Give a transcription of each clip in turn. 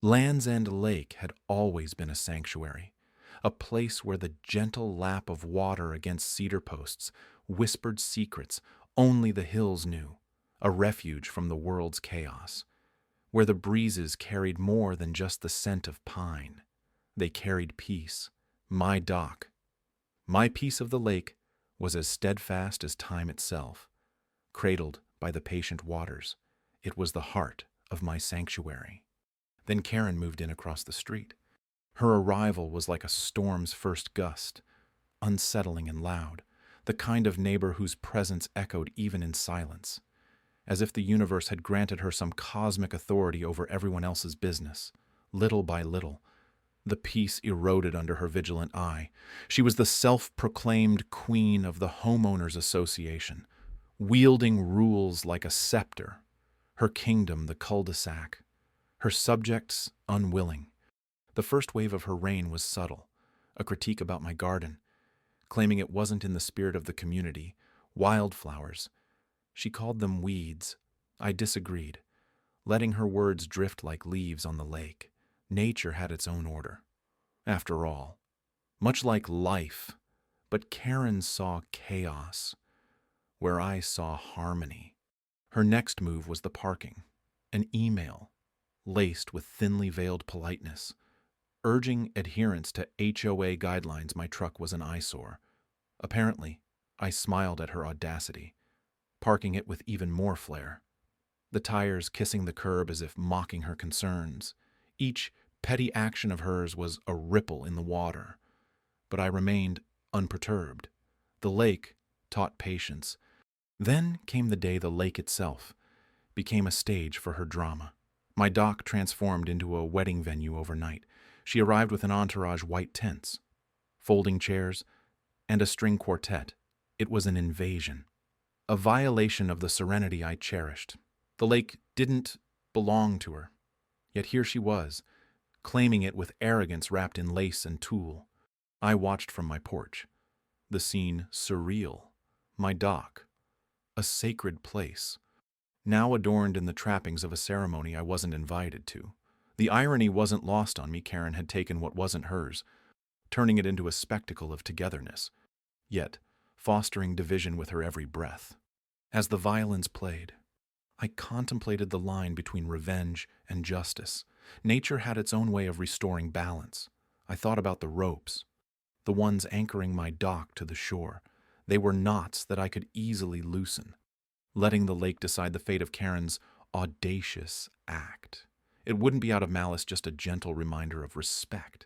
Land's End Lake had always been a sanctuary, a place where the gentle lap of water against cedar posts whispered secrets only the hills knew, a refuge from the world's chaos, where the breezes carried more than just the scent of pine. They carried peace, my dock. My piece of the lake was as steadfast as time itself. Cradled by the patient waters, it was the heart of my sanctuary. Then Karen moved in across the street. Her arrival was like a storm's first gust, unsettling and loud, the kind of neighbor whose presence echoed even in silence, as if the universe had granted her some cosmic authority over everyone else's business. Little by little, the peace eroded under her vigilant eye. She was the self-proclaimed queen of the Homeowners Association, wielding rules like a scepter, her kingdom the cul-de-sac, her subjects unwilling. The first wave of her reign was subtle, a critique about my garden, claiming it wasn't in the spirit of the community. Wildflowers. She called them weeds. I disagreed, letting her words drift like leaves on the lake. Nature had its own order. After all, much like life, but Karen saw chaos, where I saw harmony. Her next move was the parking, an email laced with thinly veiled politeness, urging adherence to HOA guidelines. My truck was an eyesore. Apparently, I smiled at her audacity, parking it with even more flair, the tires kissing the curb as if mocking her concerns. Each petty action of hers was a ripple in the water, but I remained unperturbed. The lake taught patience. Then came the day the lake itself became a stage for her drama. My dock transformed into a wedding venue overnight. She arrived with an entourage: white tents, folding chairs, and a string quartet. It was an invasion, a violation of the serenity I cherished. The lake didn't belong to her, yet here she was, claiming it with arrogance wrapped in lace and tulle. I watched from my porch, the scene surreal. My dock, a sacred place, now adorned in the trappings of a ceremony I wasn't invited to. The irony wasn't lost on me. Karen had taken what wasn't hers, turning it into a spectacle of togetherness, yet fostering division with her every breath. As the violins played, I contemplated the line between revenge and justice. Nature had its own way of restoring balance. I thought about the ropes, the ones anchoring my dock to the shore. They were knots that I could easily loosen, letting the lake decide the fate of Karen's audacious act. It wouldn't be out of malice, just a gentle reminder of respect,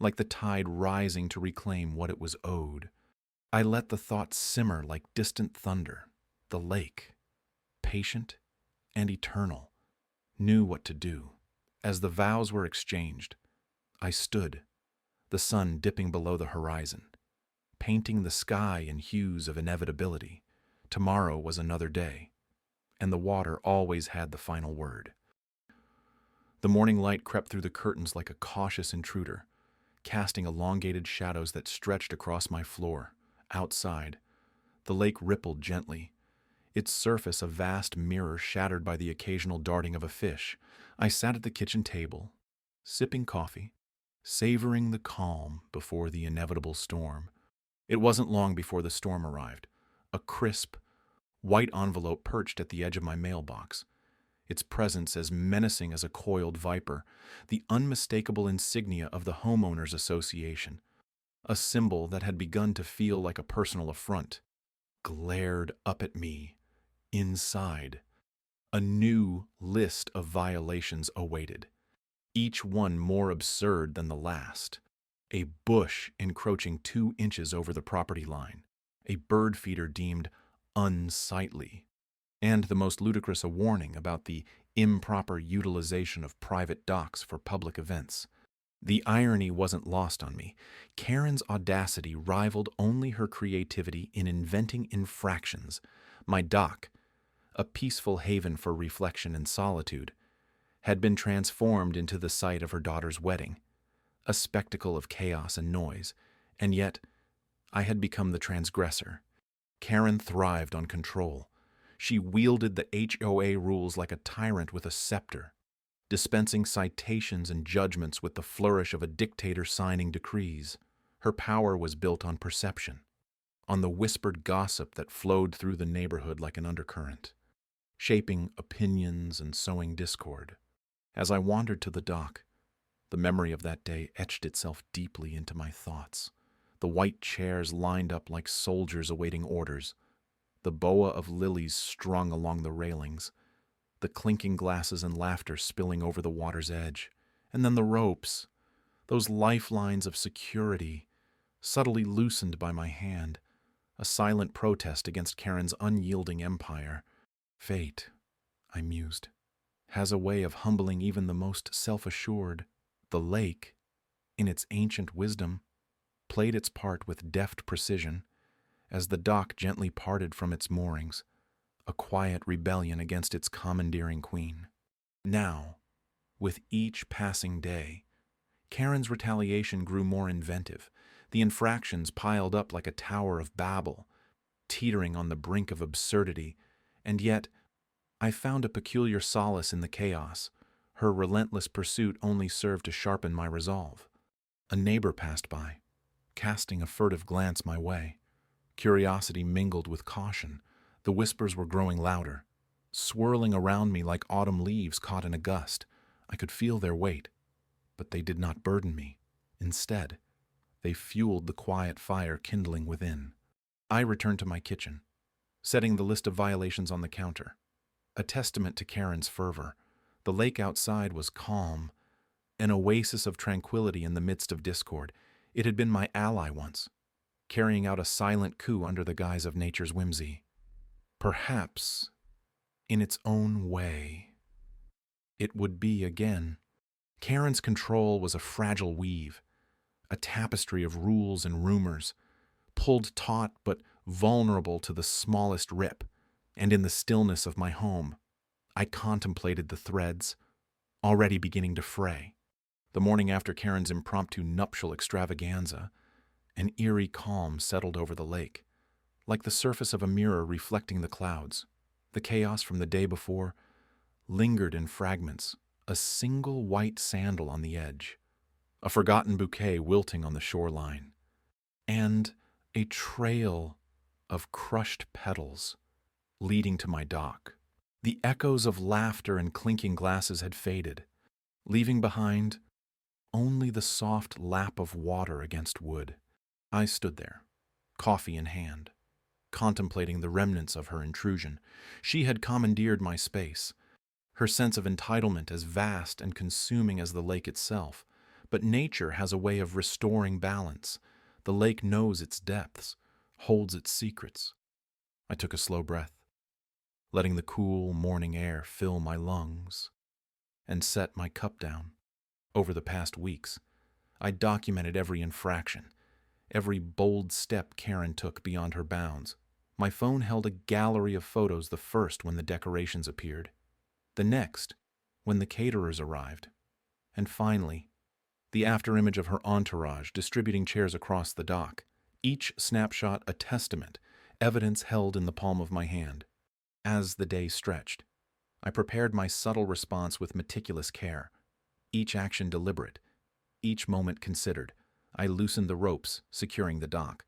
like the tide rising to reclaim what it was owed. I let the thought simmer like distant thunder. The lake, patient and eternal, knew what to do. As the vows were exchanged, I stood, the sun dipping below the horizon, painting the sky in hues of inevitability. Tomorrow was another day, and the water always had the final word. The morning light crept through the curtains like a cautious intruder, casting elongated shadows that stretched across my floor. Outside, the lake rippled gently, its surface a vast mirror shattered by the occasional darting of a fish. I sat at the kitchen table, sipping coffee, savoring the calm before the inevitable storm. It wasn't long before the storm arrived. A crisp, white envelope perched at the edge of my mailbox, its presence as menacing as a coiled viper, the unmistakable insignia of the Homeowners Association, a symbol that had begun to feel like a personal affront, glared up at me. Inside, a new list of violations awaited, each one more absurd than the last. A bush encroaching 2 inches over the property line, a bird feeder deemed unsightly, and the most ludicrous, a warning about the improper utilization of private docks for public events. The irony wasn't lost on me. Karen's audacity rivaled only her creativity in inventing infractions. My dock, a peaceful haven for reflection and solitude, had been transformed into the site of her daughter's wedding, a spectacle of chaos and noise, and yet I had become the transgressor. Karen thrived on control. She wielded the HOA rules like a tyrant with a scepter, dispensing citations and judgments with the flourish of a dictator signing decrees. Her power was built on perception, on the whispered gossip that flowed through the neighborhood like an undercurrent, shaping opinions and sowing discord. As I wandered to the dock, the memory of that day etched itself deeply into my thoughts. The white chairs lined up like soldiers awaiting orders, the boa of lilies strung along the railings, the clinking glasses and laughter spilling over the water's edge, and then the ropes, those lifelines of security, subtly loosened by my hand, a silent protest against Karen's unyielding empire. Fate, I mused, has a way of humbling even the most self-assured. The lake, in its ancient wisdom, played its part with deft precision as the dock gently parted from its moorings, a quiet rebellion against its commandeering queen. Now, with each passing day, Karen's retaliation grew more inventive. The infractions piled up like a tower of Babel, teetering on the brink of absurdity, and yet I found a peculiar solace in the chaos. Her relentless pursuit only served to sharpen my resolve. A neighbor passed by, casting a furtive glance my way. Curiosity mingled with caution. The whispers were growing louder, swirling around me like autumn leaves caught in a gust. I could feel their weight, but they did not burden me. Instead, they fueled the quiet fire kindling within. I returned to my kitchen, setting the list of violations on the counter. A testament to Karen's fervor, the lake outside was calm, an oasis of tranquility in the midst of discord. It had been my ally once, carrying out a silent coup under the guise of nature's whimsy. Perhaps, in its own way, it would be again. Karen's control was a fragile weave, a tapestry of rules and rumors, pulled taut but vulnerable to the smallest rip. And in the stillness of my home, I contemplated the threads, already beginning to fray. The morning after Karen's impromptu nuptial extravaganza, an eerie calm settled over the lake, like the surface of a mirror reflecting the clouds. The chaos from the day before lingered in fragments, a single white sandal on the edge, a forgotten bouquet wilting on the shoreline, and a trail of crushed petals leading to my dock. The echoes of laughter and clinking glasses had faded, leaving behind only the soft lap of water against wood. I stood there, coffee in hand, contemplating the remnants of her intrusion. She had commandeered my space, her sense of entitlement as vast and consuming as the lake itself. But nature has a way of restoring balance. The lake knows its depths, holds its secrets. I took a slow breath, letting the cool morning air fill my lungs, and set my cup down. Over the past weeks, I documented every infraction, every bold step Karen took beyond her bounds. My phone held a gallery of photos, the first when the decorations appeared, the next when the caterers arrived, and finally, the afterimage of her entourage distributing chairs across the dock, each snapshot a testament, evidence held in the palm of my hand. As the day stretched, I prepared my subtle response with meticulous care, each action deliberate, each moment considered. I loosened the ropes, securing the dock,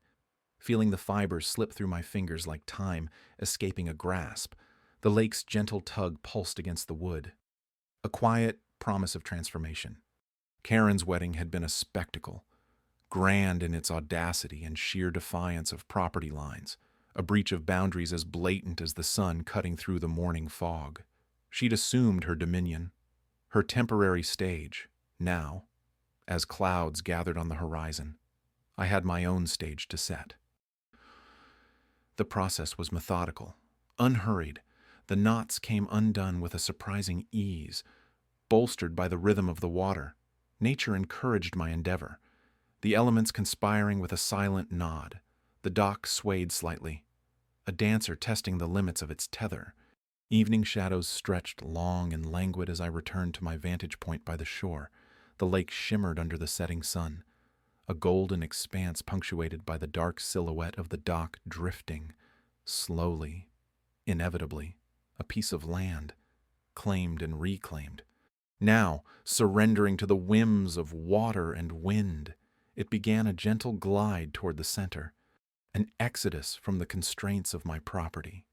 feeling the fibers slip through my fingers like time escaping a grasp. The lake's gentle tug pulsed against the wood, a quiet promise of transformation. Karen's wedding had been a spectacle, grand in its audacity and sheer defiance of property lines, a breach of boundaries as blatant as the sun cutting through the morning fog. She'd assumed her dominion, her temporary stage. Now, as clouds gathered on the horizon, I had my own stage to set. The process was methodical, unhurried. The knots came undone with a surprising ease, bolstered by the rhythm of the water. Nature encouraged my endeavor, the elements conspiring with a silent nod. The dock swayed slightly, a dancer testing the limits of its tether. Evening shadows stretched long and languid as I returned to my vantage point by the shore. The lake shimmered under the setting sun, a golden expanse punctuated by the dark silhouette of the dock drifting, slowly, inevitably, a piece of land, claimed and reclaimed. Now, surrendering to the whims of water and wind, it began a gentle glide toward the center, an exodus from the constraints of my property.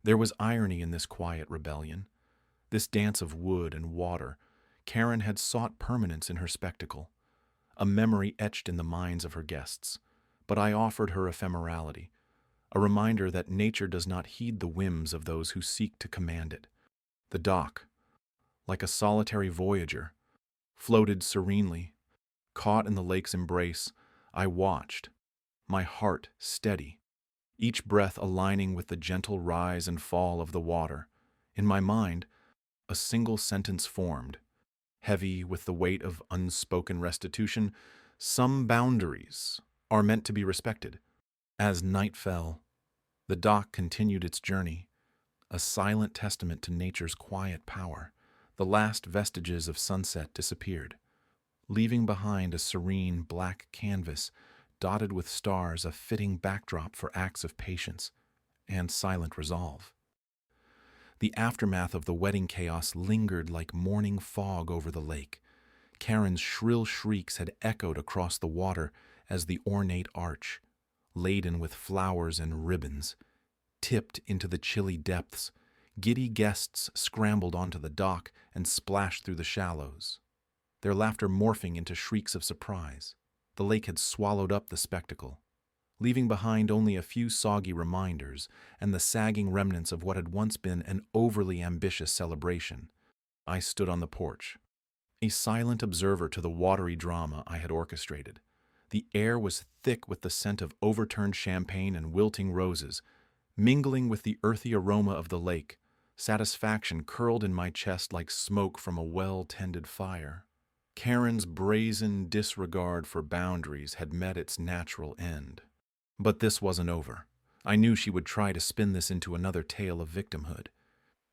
There was irony in this quiet rebellion. This dance of wood and water, Karen had sought permanence in her spectacle, a memory etched in the minds of her guests. But I offered her ephemerality, a reminder that nature does not heed the whims of those who seek to command it. The dock, like a solitary voyager, floated serenely. Caught in the lake's embrace, I watched, my heart steady, each breath aligning with the gentle rise and fall of the water. In my mind, a single sentence formed, heavy with the weight of unspoken restitution. Some boundaries are meant to be respected. As night fell, the dock continued its journey, a silent testament to nature's quiet power. The last vestiges of sunset disappeared, leaving behind a serene black canvas dotted with stars, a fitting backdrop for acts of patience and silent resolve. The aftermath of the wedding chaos lingered like morning fog over the lake. Karen's shrill shrieks had echoed across the water as the ornate arch, laden with flowers and ribbons, tipped into the chilly depths. Giddy guests scrambled onto the dock and splashed through the shallows, their laughter morphing into shrieks of surprise. The lake had swallowed up the spectacle, leaving behind only a few soggy reminders and the sagging remnants of what had once been an overly ambitious celebration. I stood on the porch, a silent observer to the watery drama I had orchestrated. The air was thick with the scent of overturned champagne and wilting roses, mingling with the earthy aroma of the lake. Satisfaction curled in my chest like smoke from a well-tended fire. Karen's brazen disregard for boundaries had met its natural end. But this wasn't over. I knew she would try to spin this into another tale of victimhood,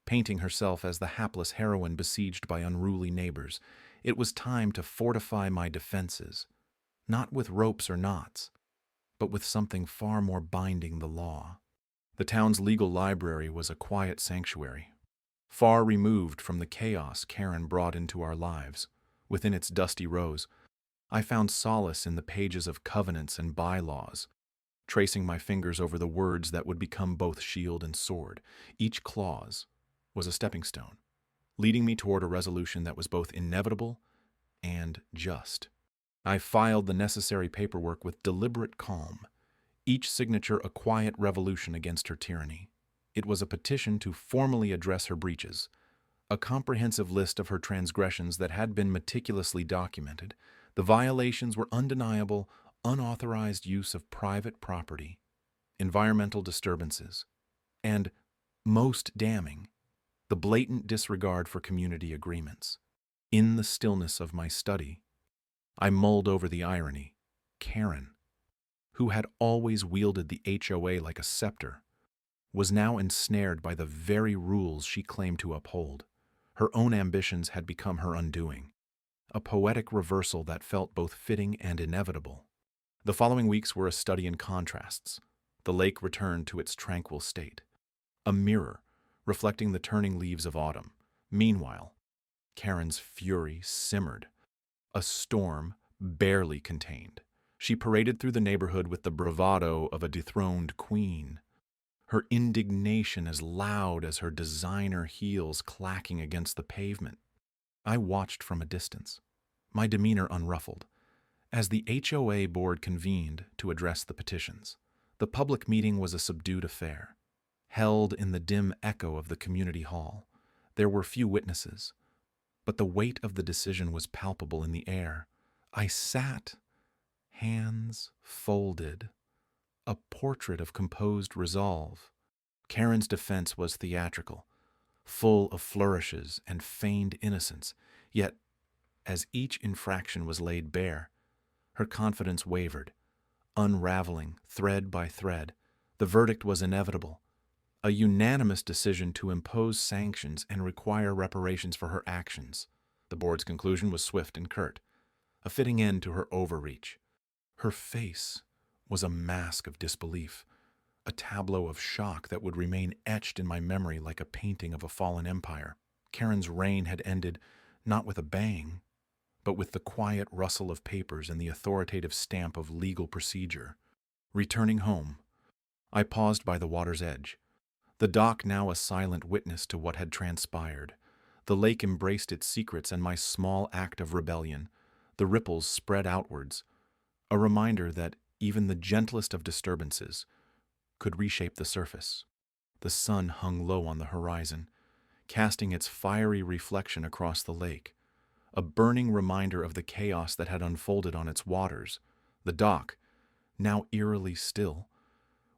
painting herself as the hapless heroine besieged by unruly neighbors. It was time to fortify my defenses, not with ropes or knots, but with something far more binding: the law. The town's legal library was a quiet sanctuary, far removed from the chaos Karen brought into our lives. Within its dusty rows, I found solace in the pages of covenants and bylaws, tracing my fingers over the words that would become both shield and sword. Each clause was a stepping stone, leading me toward a resolution that was both inevitable and just. I filed the necessary paperwork with deliberate calm, each signature a quiet revolution against her tyranny. It was a petition to formally address her breaches, a comprehensive list of her transgressions that had been meticulously documented. The violations were undeniable: unauthorized use of private property, environmental disturbances, and, most damning, the blatant disregard for community agreements. In the stillness of my study, I mulled over the irony. Karen, who had always wielded the HOA like a scepter, was now ensnared by the very rules she claimed to uphold. Her own ambitions had become her undoing, a poetic reversal that felt both fitting and inevitable. The following weeks were a study in contrasts. The lake returned to its tranquil state, a mirror reflecting the turning leaves of autumn. Meanwhile, Karen's fury simmered, a storm barely contained. She paraded through the neighborhood with the bravado of a dethroned queen, her indignation as loud as her designer heels clacking against the pavement. I watched from a distance, my demeanor unruffled, as the HOA board convened to address the petitions. The public meeting was a subdued affair, held in the dim echo of the community hall. There were few witnesses, but the weight of the decision was palpable in the air. I sat, hands folded, a portrait of composed resolve. Karen's defense was theatrical, full of flourishes and feigned innocence, yet, as each infraction was laid bare, her confidence wavered, unraveling thread by thread. The verdict was inevitable: a unanimous decision to impose sanctions and require reparations for her actions. The board's conclusion was swift and curt, a fitting end to her overreach. Her face was a mask of disbelief, a tableau of shock that would remain etched in my memory like a painting of a fallen empire. Karen's reign had ended, not with a bang, but with the quiet rustle of papers and the authoritative stamp of legal procedure. Returning home, I paused by the water's edge, the dock now a silent witness to what had transpired. The lake embraced its secrets and my small act of rebellion. The ripples spread outwards, a reminder that even the gentlest of disturbances could reshape the surface. The sun hung low on the horizon, casting its fiery reflection across the lake, a burning reminder of the chaos that had unfolded on its waters. The dock, now eerily still,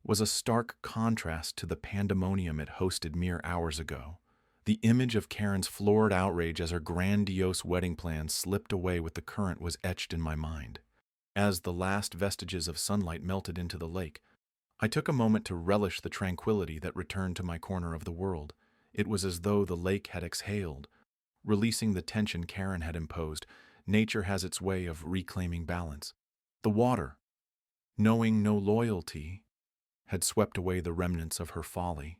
was a stark contrast to the pandemonium it hosted mere hours ago. The image of Karen's floored outrage as her grandiose wedding plans slipped away with the current was etched in my mind. As the last vestiges of sunlight melted into the lake, I took a moment to relish the tranquility that returned to my corner of the world. It was as though the lake had exhaled, releasing the tension Karen had imposed. Nature has its way of reclaiming balance. The water, knowing no loyalty, had swept away the remnants of her folly,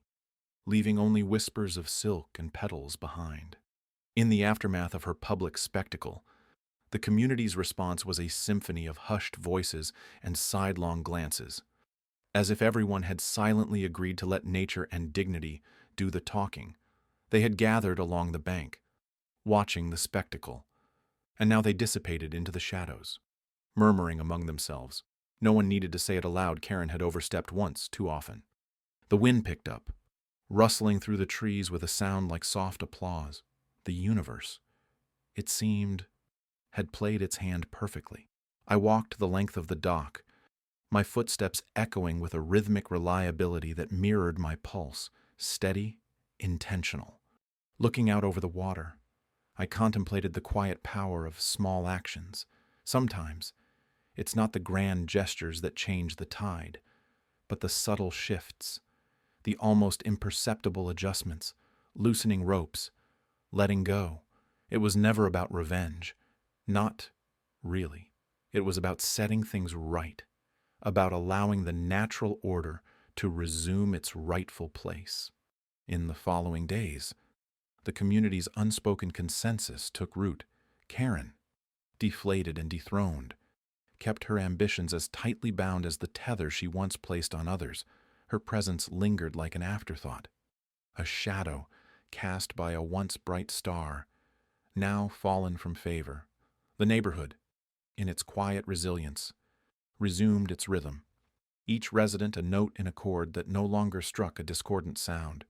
leaving only whispers of silk and petals behind. In the aftermath of her public spectacle, the community's response was a symphony of hushed voices and sidelong glances, as if everyone had silently agreed to let nature and dignity do the talking. They had gathered along the bank, watching the spectacle, and now they dissipated into the shadows, murmuring among themselves. No one needed to say it aloud. Karen had overstepped once too often. The wind picked up, rustling through the trees with a sound like soft applause. The universe, it seemed, had played its hand perfectly. I walked the length of the dock, my footsteps echoing with a rhythmic reliability that mirrored my pulse, steady, intentional. Looking out over the water, I contemplated the quiet power of small actions. Sometimes, it's not the grand gestures that change the tide, but the subtle shifts, the almost imperceptible adjustments, loosening ropes, letting go. It was never about revenge. Not really. It was about setting things right, about allowing the natural order to resume its rightful place. In the following days, the community's unspoken consensus took root. Karen, deflated and dethroned, kept her ambitions as tightly bound as the tether she once placed on others. Her presence lingered like an afterthought, a shadow cast by a once bright star, now fallen from favor. The neighborhood, in its quiet resilience, resumed its rhythm, each resident a note in a chord that no longer struck a discordant sound.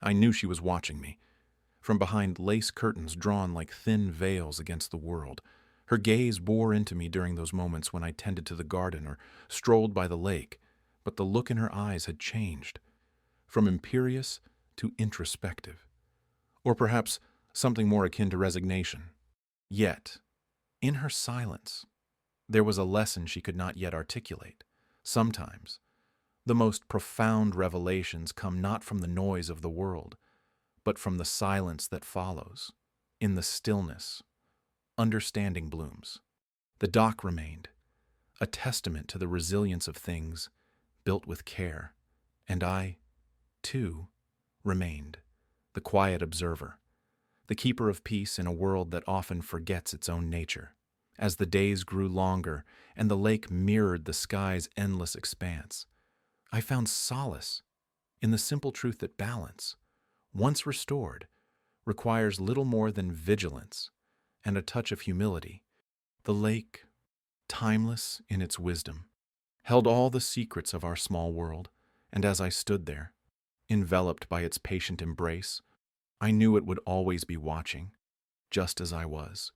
I knew she was watching me, from behind lace curtains drawn like thin veils against the world. Her gaze bore into me during those moments when I tended to the garden or strolled by the lake, but the look in her eyes had changed, from imperious to introspective, or perhaps something more akin to resignation. Yet, in her silence, there was a lesson she could not yet articulate. Sometimes, the most profound revelations come not from the noise of the world, but from the silence that follows. In the stillness, understanding blooms. The dock remained, a testament to the resilience of things built with care, and I, too, remained, the quiet observer, the keeper of peace in a world that often forgets its own nature. As the days grew longer and the lake mirrored the sky's endless expanse, I found solace in the simple truth that balance, once restored, requires little more than vigilance and a touch of humility. The lake, timeless in its wisdom, held all the secrets of our small world, and as I stood there, enveloped by its patient embrace, I knew it would always be watching, just as I was.